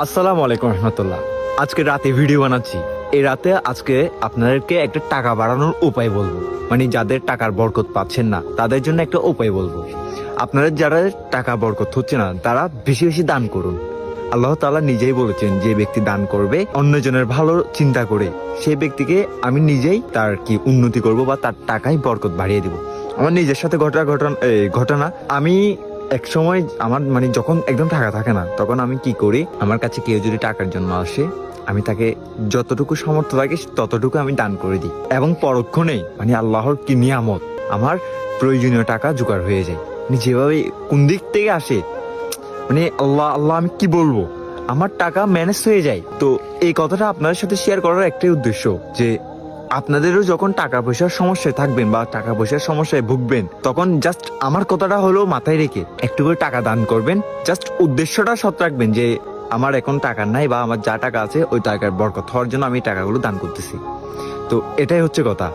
আসসালামু আলাইকুম রহমতুল্লাহ। আজকে রাতে ভিডিও বানাচ্ছি। এই রাতে আজকে আপনাদেরকে একটা টাকা বাড়ানোর উপায় বলবো। মানে যাদের টাকার বরকত পাচ্ছেন না তাদের জন্য একটা উপায় বলবো। আপনাদের যারা টাকা বরকত হচ্ছে না তারা বেশি বেশি দান করুন। আল্লাহ তাআলা নিজেই বলেছেন যে ব্যক্তি দান করবে অন্যজনের ভালো চিন্তা করে, সেই ব্যক্তিকে আমি নিজেই তার কি উন্নতি করব বা তার টাকায় বরকত বাড়িয়ে দিব। আমার নিজের সাথে ঘটনা আমি এক সময় আমার মানে যখন একদম টাকা থাকে না তখন আমি কি করি, আমার কাছে কেউ যদি টাকার জন্য আসে আমি তাকে যতটুকু সামর্থ্য থাকে ততটুকু আমি দান করে দিই এবং পরক্ষণেই মানে আল্লাহর কি নিয়ামত আমার প্রয়োজনীয় টাকা জোগাড় হয়ে যায়। মানে যেভাবে কোন দিক থেকে আসে মানে আল্লাহ আল্লাহ আমি কি বলবো, আমার টাকা ম্যানেজ হয়ে যায়। তো এই কথাটা আপনাদের সাথে শেয়ার করার একটাই উদ্দেশ্য যে আপনাদেরও যখন টাকা পয়সার সমস্যায় থাকবেন বা টাকা পয়সার সমস্যায় ভুগবেন তখন জাস্ট আমার কথাটা হলো মাথায় রেখে একটু করে টাকা দান করবেন। জাস্ট উদ্দেশ্যটা সৎ রাখবেন যে আমার এখন টাকা নাই বা আমার যা টাকা আছে ওই টাকার বরকত হওয়ার জন্য আমি টাকাগুলো দান করতেছি। তো এটাই হচ্ছে কথা।